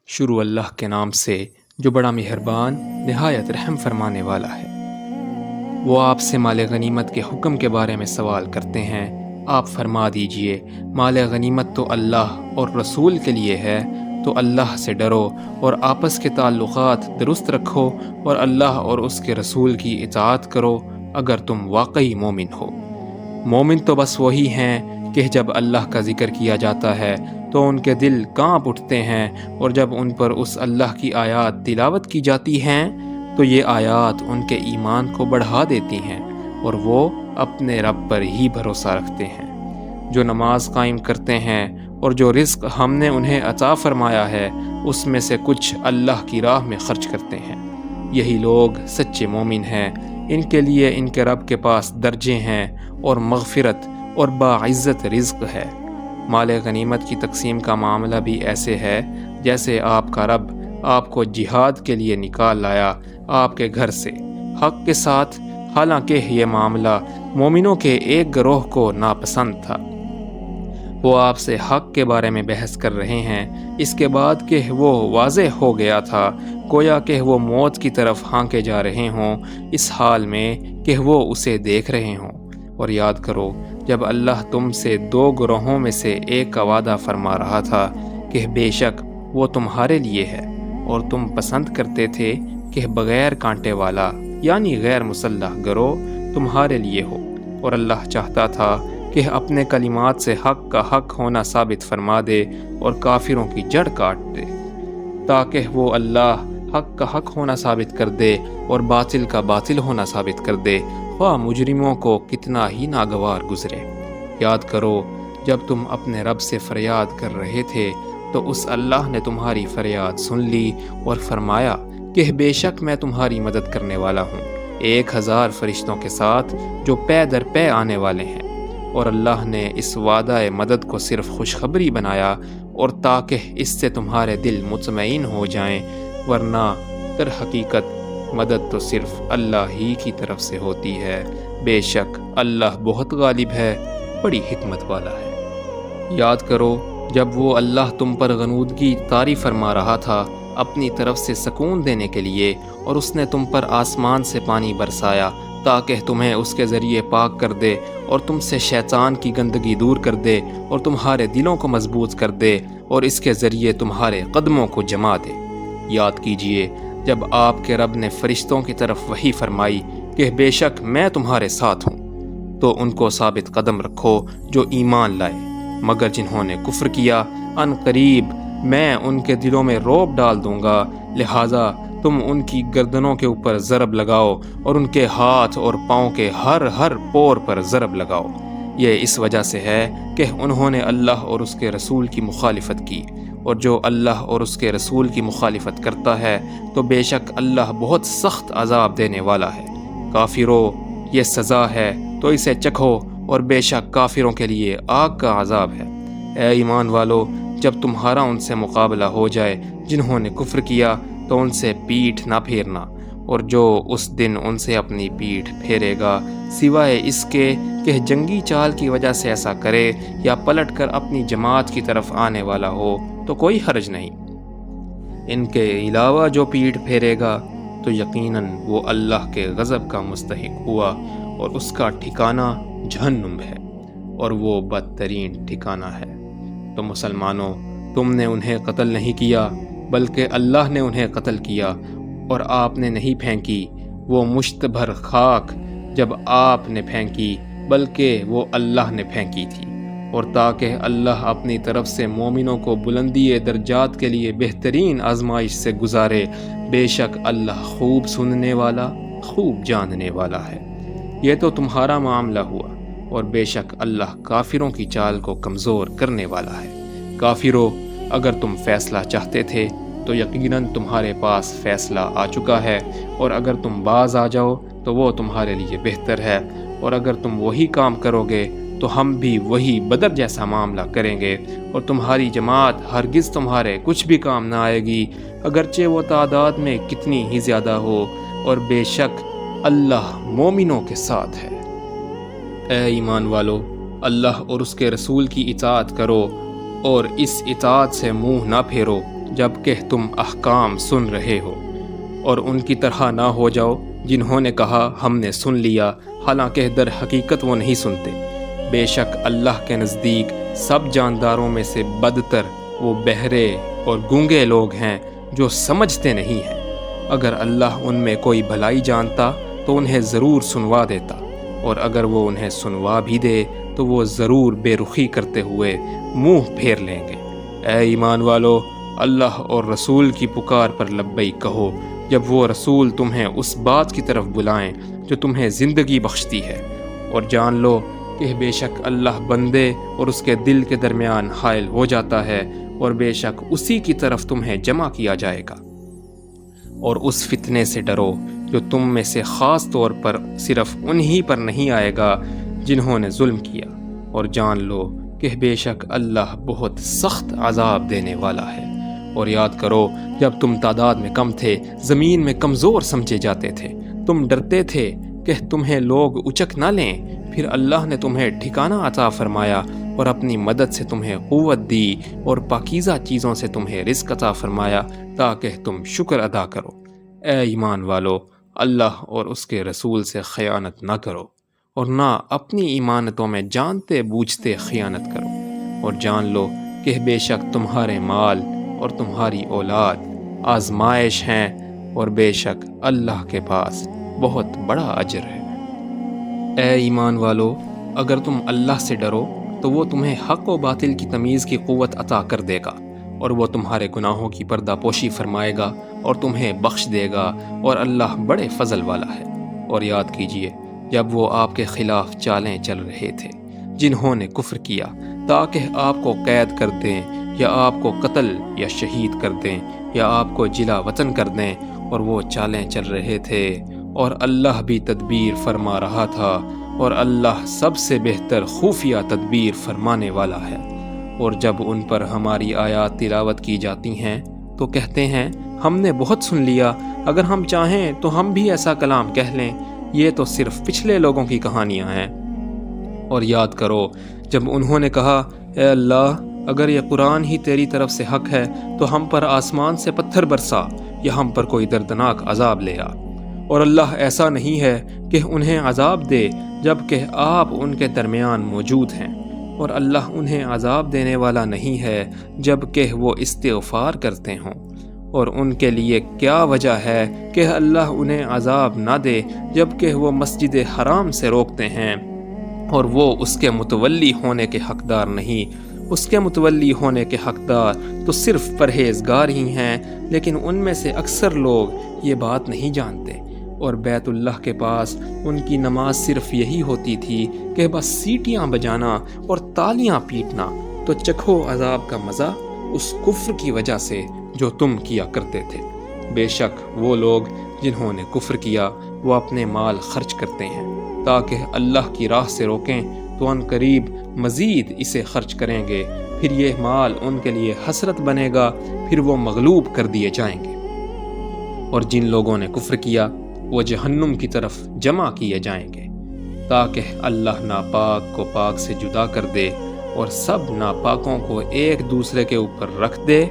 شروع اللہ کے نام سے جو بڑا مہربان نہایت رحم فرمانے والا ہے۔ وہ آپ سے مال غنیمت کے حکم کے بارے میں سوال کرتے ہیں، آپ فرما دیجئے مال غنیمت تو اللہ اور رسول کے لیے ہے، تو اللہ سے ڈرو اور آپس کے تعلقات درست رکھو اور اللہ اور اس کے رسول کی اطاعت کرو اگر تم واقعی مومن ہو۔ مومن تو بس وہی ہیں کہ جب اللہ کا ذکر کیا جاتا ہے تو ان کے دل کانپ اٹھتے ہیں، اور جب ان پر اس اللہ کی آیات تلاوت کی جاتی ہیں تو یہ آیات ان کے ایمان کو بڑھا دیتی ہیں، اور وہ اپنے رب پر ہی بھروسہ رکھتے ہیں۔ جو نماز قائم کرتے ہیں اور جو رزق ہم نے انہیں عطا فرمایا ہے اس میں سے کچھ اللہ کی راہ میں خرچ کرتے ہیں، یہی لوگ سچے مومن ہیں۔ ان کے لیے ان کے رب کے پاس درجے ہیں اور مغفرت اور باعزت رزق ہے۔ مال غنیمت کی تقسیم کا معاملہ بھی ایسے ہے جیسے آپ کا رب آپ کو جہاد کے لیے نکال لایا آپ کے گھر سے حق کے ساتھ، حالانکہ یہ معاملہ مومنوں کے ایک گروہ کو ناپسند تھا۔ وہ آپ سے حق کے بارے میں بحث کر رہے ہیں اس کے بعد کہ وہ واضح ہو گیا تھا، گویا کہ وہ موت کی طرف ہانکے جا رہے ہوں، اس حال میں کہ وہ اسے دیکھ رہے ہوں۔ اور یاد کرو جب اللہ تم سے دو گروہوں میں سے ایک کا وعدہ فرما رہا تھا کہ بے شک وہ تمہارے لیے ہے، اور تم پسند کرتے تھے کہ بغیر کانٹے والا یعنی غیر مسلح گروہ تمہارے لیے ہو، اور اللہ چاہتا تھا کہ اپنے کلمات سے حق کا حق ہونا ثابت فرما دے اور کافروں کی جڑ کاٹ دے، تاکہ وہ اللہ حق کا حق ہونا ثابت کر دے اور باطل کا باطل ہونا ثابت کر دے، خواہ مجرموں کو کتنا ہی ناگوار گزرے۔ یاد کرو جب تم اپنے رب سے فریاد کر رہے تھے تو اس اللہ نے تمہاری فریاد سن لی اور فرمایا کہ بے شک میں تمہاری مدد کرنے والا ہوں 1000 فرشتوں کے ساتھ جو پے در پے آنے والے ہیں۔ اور اللہ نے اس وعدہ مدد کو صرف خوشخبری بنایا اور تاکہ اس سے تمہارے دل مطمئن ہو جائیں، ورنہ در حقیقت مدد تو صرف اللہ ہی کی طرف سے ہوتی ہے، بے شک اللہ بہت غالب ہے، بڑی حکمت والا ہے۔ یاد کرو جب وہ اللہ تم پر غنودگی طاری فرما رہا تھا اپنی طرف سے سکون دینے کے لیے، اور اس نے تم پر آسمان سے پانی برسایا تاکہ تمہیں اس کے ذریعے پاک کر دے اور تم سے شیطان کی گندگی دور کر دے اور تمہارے دلوں کو مضبوط کر دے اور اس کے ذریعے تمہارے قدموں کو جما دے۔ یاد کیجئے جب آپ کے رب نے فرشتوں کی طرف وحی فرمائی کہ بے شک میں تمہارے ساتھ ہوں، تو ان کو ثابت قدم رکھو جو ایمان لائے، مگر جنہوں نے کفر کیا ان قریب میں ان کے دلوں میں رعب ڈال دوں گا، لہٰذا تم ان کی گردنوں کے اوپر ضرب لگاؤ اور ان کے ہاتھ اور پاؤں کے ہر پور پر ضرب لگاؤ۔ یہ اس وجہ سے ہے کہ انہوں نے اللہ اور اس کے رسول کی مخالفت کی، اور جو اللہ اور اس کے رسول کی مخالفت کرتا ہے تو بے شک اللہ بہت سخت عذاب دینے والا ہے۔ کافرو یہ سزا ہے تو اسے چکھو، اور بے شک کافروں کے لیے آگ کا عذاب ہے۔ اے ایمان والو جب تمہارا ان سے مقابلہ ہو جائے جنہوں نے کفر کیا تو ان سے پیٹھ نہ پھیرنا، اور جو اس دن ان سے اپنی پیٹھ پھیرے گا سوائے اس کے کہ جنگی چال کی وجہ سے ایسا کرے یا پلٹ کر اپنی جماعت کی طرف آنے والا ہو تو کوئی حرج نہیں۔ ان کے علاوہ جو پیٹھ پھیرے گا تو یقیناً وہ اللہ کے غضب کا مستحق ہوا، اور اس کا ٹھکانہ جہنم ہے، اور وہ بدترین ٹھکانہ ہے۔ تو مسلمانوں تم نے انہیں قتل نہیں کیا بلکہ اللہ نے انہیں قتل کیا، اور آپ نے نہیں پھینکی وہ مشت بھر خاک جب آپ نے پھینکی، بلکہ وہ اللہ نے پھینکی تھی، اور تاکہ اللہ اپنی طرف سے مومنوں کو بلندی درجات کے لیے بہترین آزمائش سے گزارے، بے شک اللہ خوب سننے والا خوب جاننے والا ہے۔ یہ تو تمہارا معاملہ ہوا، اور بے شک اللہ کافروں کی چال کو کمزور کرنے والا ہے۔ کافروں اگر تم فیصلہ چاہتے تھے تو یقیناً تمہارے پاس فیصلہ آ چکا ہے، اور اگر تم باز آ جاؤ تو وہ تمہارے لیے بہتر ہے، اور اگر تم وہی کام کرو گے تو ہم بھی وہی بدر جیسا معاملہ کریں گے، اور تمہاری جماعت ہرگز تمہارے کچھ بھی کام نہ آئے گی، اگرچہ وہ تعداد میں کتنی ہی زیادہ ہو، اور بے شک اللہ مومنوں کے ساتھ ہے۔ اے ایمان والو اللہ اور اس کے رسول کی اطاعت کرو، اور اس اطاعت سے منہ نہ پھیرو جب کہ تم احکام سن رہے ہو، اور ان کی طرح نہ ہو جاؤ جنہوں نے کہا ہم نے سن لیا، حالانکہ در حقیقت وہ نہیں سنتے۔ بے شک اللہ کے نزدیک سب جانداروں میں سے بدتر وہ بہرے اور گونگے لوگ ہیں جو سمجھتے نہیں ہیں۔ اگر اللہ ان میں کوئی بھلائی جانتا تو انہیں ضرور سنوا دیتا، اور اگر وہ انہیں سنوا بھی دے تو وہ ضرور بے رخی کرتے ہوئے منہ پھیر لیں گے۔ اے ایمان والو، اللہ اور رسول کی پکار پر لبیک کہو جب وہ رسول تمہیں اس بات کی طرف بلائیں جو تمہیں زندگی بخشتی ہے، اور جان لو کہ بے شک اللہ بندے اور اس کے دل کے درمیان حائل ہو جاتا ہے، اور بے شک اسی کی طرف تمہیں جمع کیا جائے گا۔ اور اس فتنے سے ڈرو جو تم میں سے خاص طور پر صرف انہی پر نہیں آئے گا جنہوں نے ظلم کیا، اور جان لو کہ بے شک اللہ بہت سخت عذاب دینے والا ہے۔ اور یاد کرو جب تم تعداد میں کم تھے، زمین میں کمزور سمجھے جاتے تھے، تم ڈرتے تھے کہ تمہیں لوگ اچک نہ لیں، پھر اللہ نے تمہیں ٹھکانہ عطا فرمایا اور اپنی مدد سے تمہیں قوت دی اور پاکیزہ چیزوں سے تمہیں رزق عطا فرمایا تاکہ تم شکر ادا کرو۔ اے ایمان والو، اللہ اور اس کے رسول سے خیانت نہ کرو، اور نہ اپنی ایمانتوں میں جانتے بوجھتے خیانت کرو، اور جان لو کہ بے شک تمہارے مال اور تمہاری اولاد آزمائش ہیں، اور بے شک اللہ کے پاس بہت بڑا اجر ہے۔ اے ایمان والو، اگر تم اللہ سے ڈرو تو وہ تمہیں حق و باطل کی تمیز کی قوت عطا کر دے گا، اور وہ تمہارے گناہوں کی پردہ پوشی فرمائے گا اور تمہیں بخش دے گا، اور اللہ بڑے فضل والا ہے۔ اور یاد کیجئے جب وہ آپ کے خلاف چالیں چل رہے تھے جنہوں نے کفر کیا تاکہ آپ کو قید کر دیں یا آپ کو قتل یا شہید کر دیں یا آپ کو جلا وطن کر دیں، اور وہ چالیں چل رہے تھے، اور اللہ بھی تدبیر فرما رہا تھا، اور اللہ سب سے بہتر خفیہ تدبیر فرمانے والا ہے۔ اور جب ان پر ہماری آیات تلاوت کی جاتی ہیں تو کہتے ہیں ہم نے بہت سن لیا، اگر ہم چاہیں تو ہم بھی ایسا کلام کہہ لیں، یہ تو صرف پچھلے لوگوں کی کہانیاں ہیں۔ اور یاد کرو جب انہوں نے کہا اے اللہ، اگر یہ قرآن ہی تیری طرف سے حق ہے تو ہم پر آسمان سے پتھر برسا یا ہم پر کوئی دردناک عذاب لے آ۔ اور اللہ ایسا نہیں ہے کہ انہیں عذاب دے جبکہ آپ ان کے درمیان موجود ہیں، اور اللہ انہیں عذاب دینے والا نہیں ہے جبکہ وہ استغفار کرتے ہوں۔ اور ان کے لیے کیا وجہ ہے کہ اللہ انہیں عذاب نہ دے جبکہ وہ مسجد حرام سے روکتے ہیں، اور وہ اس کے متولی ہونے کے حقدار نہیں۔ اس کے متولی ہونے کے حقدار تو صرف پرہیزگار ہی ہیں، لیکن ان میں سے اکثر لوگ یہ بات نہیں جانتے۔ اور بیت اللہ کے پاس ان کی نماز صرف یہی ہوتی تھی کہ بس سیٹیاں بجانا اور تالیاں پیٹنا، تو چکھو عذاب کا مزہ اس کفر کی وجہ سے جو تم کیا کرتے تھے۔ بے شک وہ لوگ جنہوں نے کفر کیا وہ اپنے مال خرچ کرتے ہیں تاکہ اللہ کی راہ سے روکیں، تو ان قریب مزید اسے خرچ کریں گے، پھر یہ مال ان کے لیے حسرت بنے گا، پھر وہ مغلوب کر دیے جائیں گے۔ اور جن لوگوں نے کفر کیا وہ جہنم کی طرف جمع کیے جائیں گے تاکہ اللہ ناپاک کو پاک سے جدا کر دے اور سب ناپاکوں کو ایک دوسرے کے اوپر رکھ دے،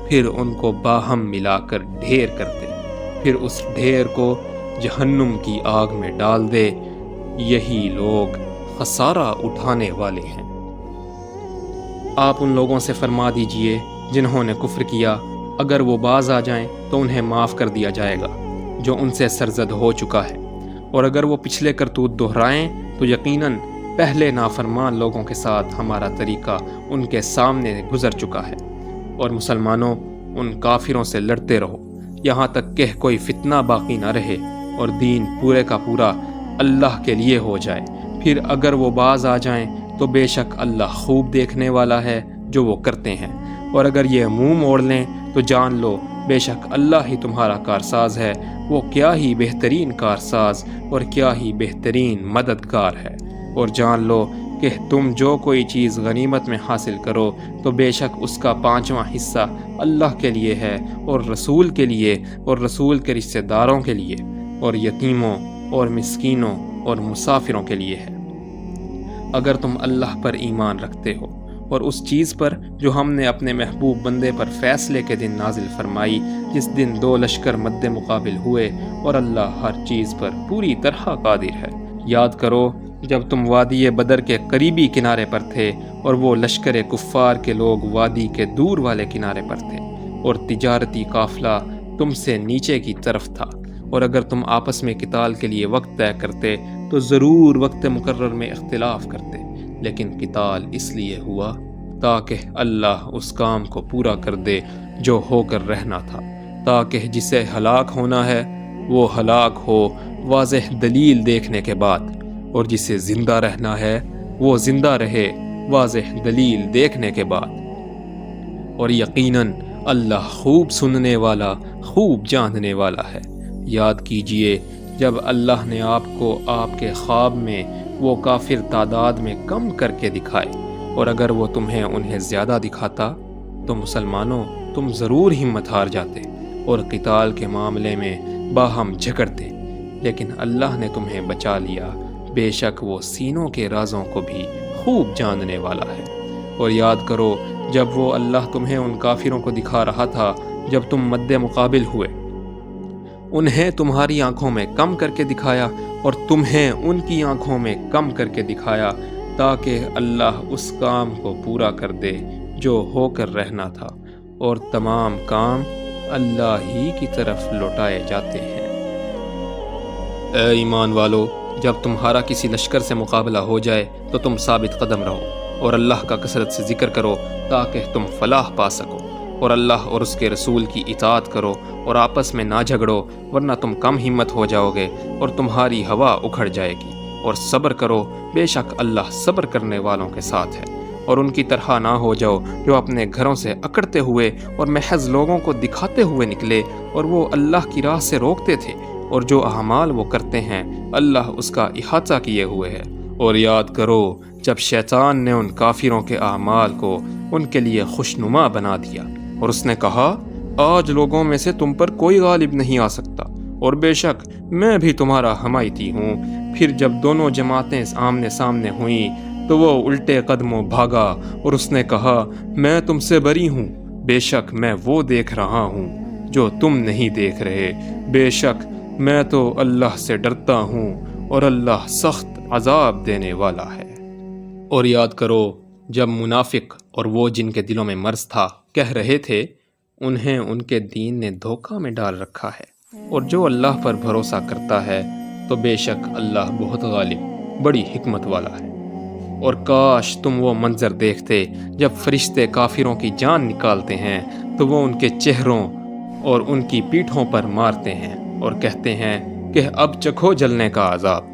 پھر ان کو باہم ملا کر ڈھیر کر دے، پھر اس ڈھیر کو جہنم کی آگ میں ڈال دے۔ یہی لوگ خسارہ اٹھانے والے ہیں۔ آپ ان لوگوں سے فرما دیجئے جنہوں نے کفر کیا، اگر وہ باز آ جائیں تو انہیں معاف کر دیا جائے گا جو ان سے سرزد ہو چکا ہے، اور اگر وہ پچھلے کرتوت دہرائیں تو یقیناً پہلے نافرمان لوگوں کے ساتھ ہمارا طریقہ ان کے سامنے گزر چکا ہے۔ اور مسلمانوں، ان کافروں سے لڑتے رہو یہاں تک کہ کوئی فتنہ باقی نہ رہے اور دین پورے کا پورا اللہ کے لیے ہو جائے، پھر اگر وہ باز آ جائیں تو بے شک اللہ خوب دیکھنے والا ہے جو وہ کرتے ہیں، اور اگر یہ منہ موڑ لیں تو جان لو بے شک اللہ ہی تمہارا کارساز ہے، وہ کیا ہی بہترین کارساز اور کیا ہی بہترین مددگار ہے۔ اور جان لو کہ تم جو کوئی چیز غنیمت میں حاصل کرو تو بے شک اس کا 5واں حصہ اللہ کے لیے ہے، اور رسول کے لیے اور رسول کے رشتہ داروں کے لیے اور یتیموں اور مسکینوں اور مسافروں کے لیے ہے۔ اگر تم اللہ پر ایمان رکھتے ہو اور اس چیز پر جو ہم نے اپنے محبوب بندے پر فیصلے کے دن نازل فرمائی، جس دن دو لشکر مد مقابل ہوئے، اور اللہ ہر چیز پر پوری طرح قادر ہے۔ یاد کرو جب تم وادی بدر کے قریبی کنارے پر تھے اور وہ لشکر کفار کے لوگ وادی کے دور والے کنارے پر تھے، اور تجارتی قافلہ تم سے نیچے کی طرف تھا، اور اگر تم آپس میں قتال کے لیے وقت طے کرتے تو ضرور وقت مقرر میں اختلاف کرتے، لیکن قتال اس لیے ہوا تاکہ اللہ اس کام کو پورا کر دے جو ہو کر رہنا تھا، تاکہ جسے ہلاک ہونا ہے وہ ہلاک ہو واضح دلیل دیکھنے کے بعد، اور جسے زندہ رہنا ہے وہ زندہ رہے واضح دلیل دیکھنے کے بعد۔ اور یقیناً اللہ خوب سننے والا، خوب جاننے والا ہے۔ یاد کیجئے جب اللہ نے آپ کو آپ کے خواب میں وہ کافر تعداد میں کم کر کے دکھائے، اور اگر وہ تمہیں انہیں زیادہ دکھاتا تو مسلمانوں تم ضرور ہمت ہار جاتے اور قتال کے معاملے میں باہم جھگڑتے، لیکن اللہ نے تمہیں بچا لیا، بے شک وہ سینوں کے رازوں کو بھی خوب جاننے والا ہے۔ اور یاد کرو جب وہ اللہ تمہیں ان کافروں کو دکھا رہا تھا جب تم مد مقابل ہوئے، انہیں تمہاری آنکھوں میں کم کر کے دکھایا اور تمہیں ان کی آنکھوں میں کم کر کے دکھایا، تاکہ اللہ اس کام کو پورا کر دے جو ہو کر رہنا تھا، اور تمام کام اللہ ہی کی طرف لوٹائے جاتے ہیں۔ اے ایمان والو، جب تمہارا کسی لشکر سے مقابلہ ہو جائے تو تم ثابت قدم رہو اور اللہ کا کثرت سے ذکر کرو تاکہ تم فلاح پا سکو، اور اللہ اور اس کے رسول کی اطاعت کرو اور آپس میں نہ جھگڑو، ورنہ تم کم ہمت ہو جاؤ گے اور تمہاری ہوا اکھڑ جائے گی، اور صبر کرو، بے شک اللہ صبر کرنے والوں کے ساتھ ہے۔ اور ان کی طرح نہ ہو جاؤ جو اپنے گھروں سے اکڑتے ہوئے اور محض لوگوں کو دکھاتے ہوئے نکلے، اور وہ اللہ کی راہ سے روکتے تھے، اور جو اعمال وہ کرتے ہیں اللہ اس کا احاطہ کیے ہوئے ہے۔ اور یاد کرو جب شیطان نے ان کافروں کے اعمال کو ان کے لیے خوشنما بنا دیا، اور اس نے کہا آج لوگوں میں سے تم پر کوئی غالب نہیں آ سکتا، اور بے شک میں بھی تمہارا حمایتی ہوں۔ پھر جب دونوں جماعتیں آمنے سامنے ہوئیں تو وہ الٹے قدموں بھاگا، اور اس نے کہا میں تم سے بری ہوں، بے شک میں وہ دیکھ رہا ہوں جو تم نہیں دیکھ رہے، بے شک میں تو اللہ سے ڈرتا ہوں، اور اللہ سخت عذاب دینے والا ہے۔ اور یاد کرو جب منافق اور وہ جن کے دلوں میں مرض تھا کہہ رہے تھے انہیں ان کے دین نے دھوکہ میں ڈال رکھا ہے، اور جو اللہ پر بھروسہ کرتا ہے تو بے شک اللہ بہت غالب، بڑی حکمت والا ہے۔ اور کاش تم وہ منظر دیکھتے جب فرشتے کافروں کی جان نکالتے ہیں تو وہ ان کے چہروں اور ان کی پیٹھوں پر مارتے ہیں اور کہتے ہیں کہ اب چکھو جلنے کا عذاب،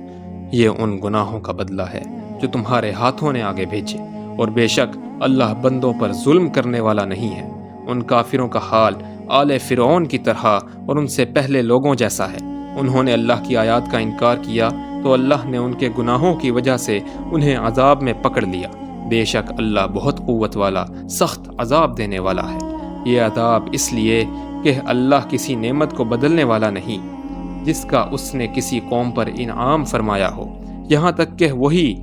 یہ ان گناہوں کا بدلہ ہے جو تمہارے ہاتھوں نے آگے بھیجے، اور بے شک اللہ بندوں پر ظلم کرنے والا نہیں ہے۔ ان کافروں کا حال آل فرعون کی طرح اور ان سے پہلے لوگوں جیسا ہے، انہوں نے اللہ کی آیات کا انکار کیا تو اللہ نے ان کے گناہوں کی وجہ سے انہیں عذاب میں پکڑ لیا، بے شک اللہ بہت قوت والا، سخت عذاب دینے والا ہے۔ یہ عذاب اس لیے کہ اللہ کسی نعمت کو بدلنے والا نہیں جس کا اس نے کسی قوم پر انعام فرمایا ہو، یہاں تک کہ وہی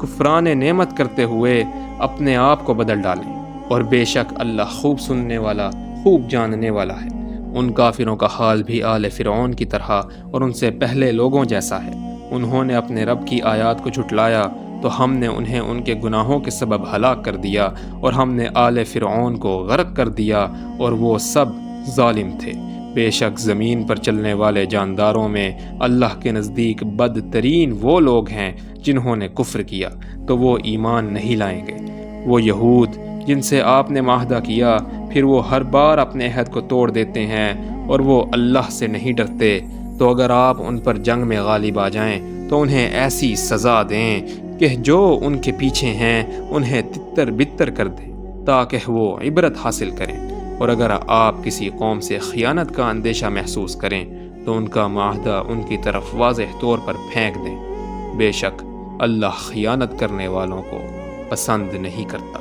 کفران نعمت کرتے ہوئے اپنے آپ کو بدل ڈالیں، اور بے شک اللہ خوب سننے والا، خوب جاننے والا ہے۔ ان کافروں کا حال بھی آل فرعون کی طرح اور ان سے پہلے لوگوں جیسا ہے، انہوں نے اپنے رب کی آیات کو جھٹلایا تو ہم نے انہیں ان کے گناہوں کے سبب ہلاک کر دیا، اور ہم نے آل فرعون کو غرق کر دیا، اور وہ سب ظالم تھے۔ بے شک زمین پر چلنے والے جانداروں میں اللہ کے نزدیک بدترین وہ لوگ ہیں جنہوں نے کفر کیا تو وہ ایمان نہیں لائیں گے۔ وہ یہود جن سے آپ نے معاہدہ کیا پھر وہ ہر بار اپنے عہد کو توڑ دیتے ہیں اور وہ اللہ سے نہیں ڈرتے، تو اگر آپ ان پر جنگ میں غالب آ جائیں تو انہیں ایسی سزا دیں کہ جو ان کے پیچھے ہیں انہیں تتر بتر کر دیں تاکہ وہ عبرت حاصل کریں، اور اگر آپ کسی قوم سے خیانت کا اندیشہ محسوس کریں تو ان کا معاہدہ ان کی طرف واضح طور پر پھینک دیں، بے شک اللہ خیانت کرنے والوں کو پسند نہیں کرتا۔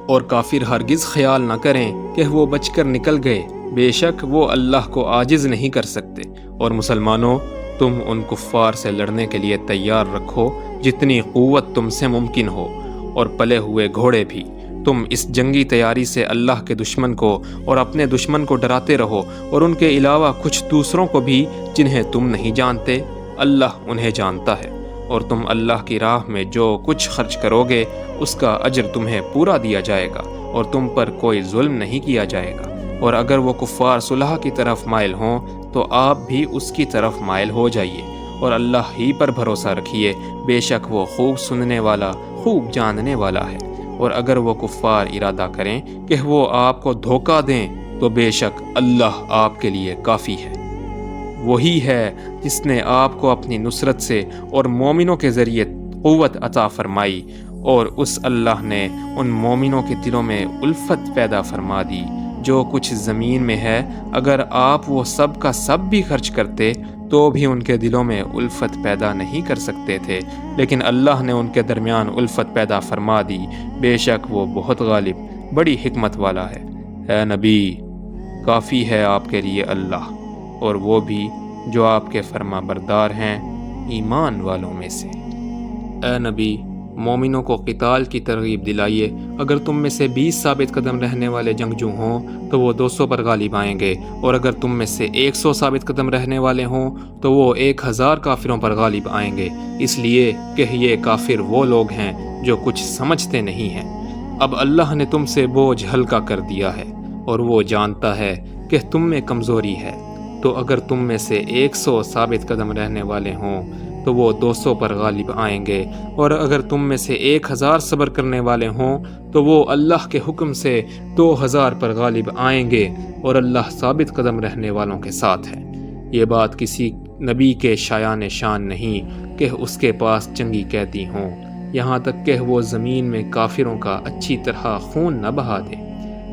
اور کافر ہرگز خیال نہ کریں کہ وہ بچ کر نکل گئے، بے شک وہ اللہ کو عاجز نہیں کر سکتے۔ اور مسلمانوں، تم ان کفار سے لڑنے کے لیے تیار رکھو جتنی قوت تم سے ممکن ہو، اور پلے ہوئے گھوڑے بھی۔ تم اس جنگی تیاری سے اللہ کے دشمن کو اور اپنے دشمن کو ڈراتے رہو، اور ان کے علاوہ کچھ دوسروں کو بھی جنہیں تم نہیں جانتے، اللہ انہیں جانتا ہے۔ اور تم اللہ کی راہ میں جو کچھ خرچ کرو گے اس کا اجر تمہیں پورا دیا جائے گا، اور تم پر کوئی ظلم نہیں کیا جائے گا۔ اور اگر وہ کفار صلح کی طرف مائل ہوں تو آپ بھی اس کی طرف مائل ہو جائیے، اور اللہ ہی پر بھروسہ رکھیے، بے شک وہ خوب سننے والا، خوب جاننے والا ہے۔ اور اگر وہ کفار ارادہ کریں کہ وہ آپ کو دھوکہ دیں تو بے شک اللہ آپ کے لیے کافی ہے۔ وہی ہے جس نے آپ کو اپنی نصرت سے اور مومنوں کے ذریعے قوت عطا فرمائی، اور اس اللہ نے ان مومنوں کے دلوں میں الفت پیدا فرما دی جو کچھ زمین میں ہے۔ اگر آپ وہ سب کا سب بھی خرچ کرتے تو بھی ان کے دلوں میں الفت پیدا نہیں کر سکتے تھے، لیکن اللہ نے ان کے درمیان الفت پیدا فرما دی، بے شک وہ بہت غالب، بڑی حکمت والا ہے۔ اے نبی، کافی ہے آپ کے لیے اللہ، اور وہ بھی جو آپ کے فرما بردار ہیں ایمان والوں میں سے۔ اے نبی، مومنوں کو قتال کی ترغیب دلائیے۔ اگر تم میں سے 20 ثابت قدم رہنے والے جنگجو ہوں تو وہ 200 پر غالب آئیں گے، اور اگر تم میں سے 100 ثابت قدم رہنے والے ہوں تو وہ 1000 کافروں پر غالب آئیں گے، اس لیے کہ یہ کافر وہ لوگ ہیں جو کچھ سمجھتے نہیں ہیں۔ اب اللہ نے تم سے بوجھ ہلکا کر دیا ہے، اور وہ جانتا ہے کہ تم میں کمزوری ہے، تو اگر تم میں سے 100 ثابت قدم رہنے والے ہوں تو وہ 200 پر غالب آئیں گے، اور اگر تم میں سے 1000 صبر کرنے والے ہوں تو وہ اللہ کے حکم سے 2000 پر غالب آئیں گے، اور اللہ ثابت قدم رہنے والوں کے ساتھ ہے۔ یہ بات کسی نبی کے شایان شان نہیں کہ اس کے پاس جنگی قیدی ہوں، یہاں تک کہ وہ زمین میں کافروں کا اچھی طرح خون نہ بہا دے۔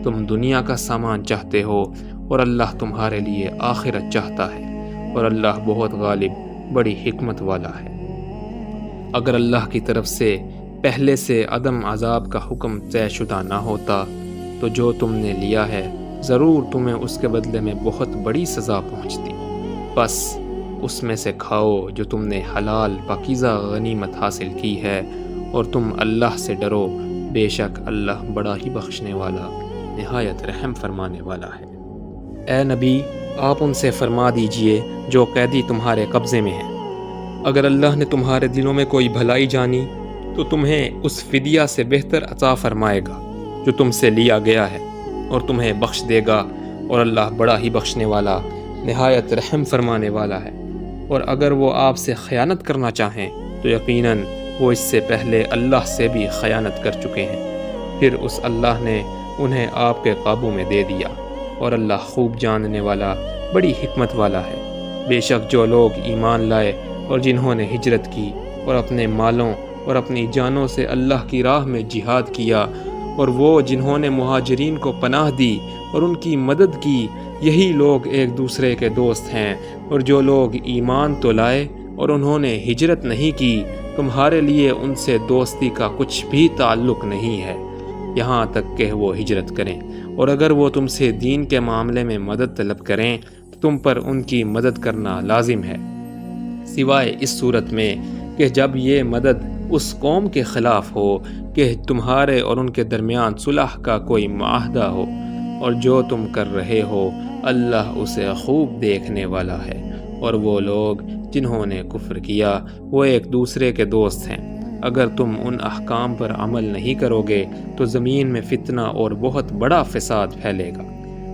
تم دنیا کا سامان چاہتے ہو، اور اللہ تمہارے لیے آخرت چاہتا ہے، اور اللہ بہت غالب، بڑی حکمت والا ہے۔ اگر اللہ کی طرف سے پہلے سے عدم عذاب کا حکم طے شدہ نہ ہوتا تو جو تم نے لیا ہے ضرور تمہیں اس کے بدلے میں بہت بڑی سزا پہنچتی۔ بس اس میں سے کھاؤ جو تم نے حلال پاکیزہ غنیمت حاصل کی ہے، اور تم اللہ سے ڈرو، بے شک اللہ بڑا ہی بخشنے والا، نہایت رحم فرمانے والا ہے۔ اے نبی، آپ ان سے فرما دیجئے جو قیدی تمہارے قبضے میں ہیں، اگر اللہ نے تمہارے دلوں میں کوئی بھلائی جانی تو تمہیں اس فدیہ سے بہتر عطا فرمائے گا جو تم سے لیا گیا ہے، اور تمہیں بخش دے گا، اور اللہ بڑا ہی بخشنے والا، نہایت رحم فرمانے والا ہے۔ اور اگر وہ آپ سے خیانت کرنا چاہیں تو یقیناً وہ اس سے پہلے اللہ سے بھی خیانت کر چکے ہیں، پھر اس اللہ نے انہیں آپ کے قابو میں دے دیا، اور اللہ خوب جاننے والا، بڑی حکمت والا ہے۔ بے شک جو لوگ ایمان لائے اور جنہوں نے ہجرت کی اور اپنے مالوں اور اپنی جانوں سے اللہ کی راہ میں جہاد کیا، اور وہ جنہوں نے مہاجرین کو پناہ دی اور ان کی مدد کی، یہی لوگ ایک دوسرے کے دوست ہیں۔ اور جو لوگ ایمان تو لائے اور انہوں نے ہجرت نہیں کی، تمہارے لیے ان سے دوستی کا کچھ بھی تعلق نہیں ہے، یہاں تک کہ وہ ہجرت کریں، اور اگر وہ تم سے دین کے معاملے میں مدد طلب کریں تو تم پر ان کی مدد کرنا لازم ہے، سوائے اس صورت میں کہ جب یہ مدد اس قوم کے خلاف ہو کہ تمہارے اور ان کے درمیان صلح کا کوئی معاہدہ ہو، اور جو تم کر رہے ہو اللہ اسے خوب دیکھنے والا ہے۔ اور وہ لوگ جنہوں نے کفر کیا وہ ایک دوسرے کے دوست ہیں، اگر تم ان احکام پر عمل نہیں کرو گے تو زمین میں فتنہ اور بہت بڑا فساد پھیلے گا۔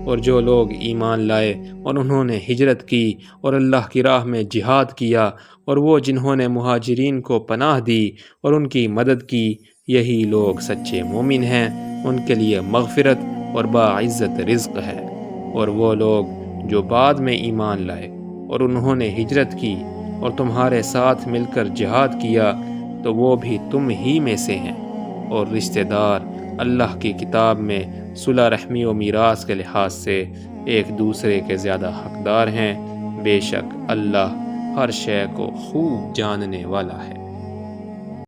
اور جو لوگ ایمان لائے اور انہوں نے ہجرت کی اور اللہ کی راہ میں جہاد کیا، اور وہ جنہوں نے مہاجرین کو پناہ دی اور ان کی مدد کی، یہی لوگ سچے مومن ہیں، ان کے لیے مغفرت اور باعزت رزق ہے۔ اور وہ لوگ جو بعد میں ایمان لائے اور انہوں نے ہجرت کی اور تمہارے ساتھ مل کر جہاد کیا تو وہ بھی تم ہی میں سے ہیں، اور رشتہ دار اللہ کی کتاب میں صلح رحمی و میراث کے لحاظ سے ایک دوسرے کے زیادہ حقدار ہیں، بے شک اللہ ہر شے کو خوب جاننے والا ہے۔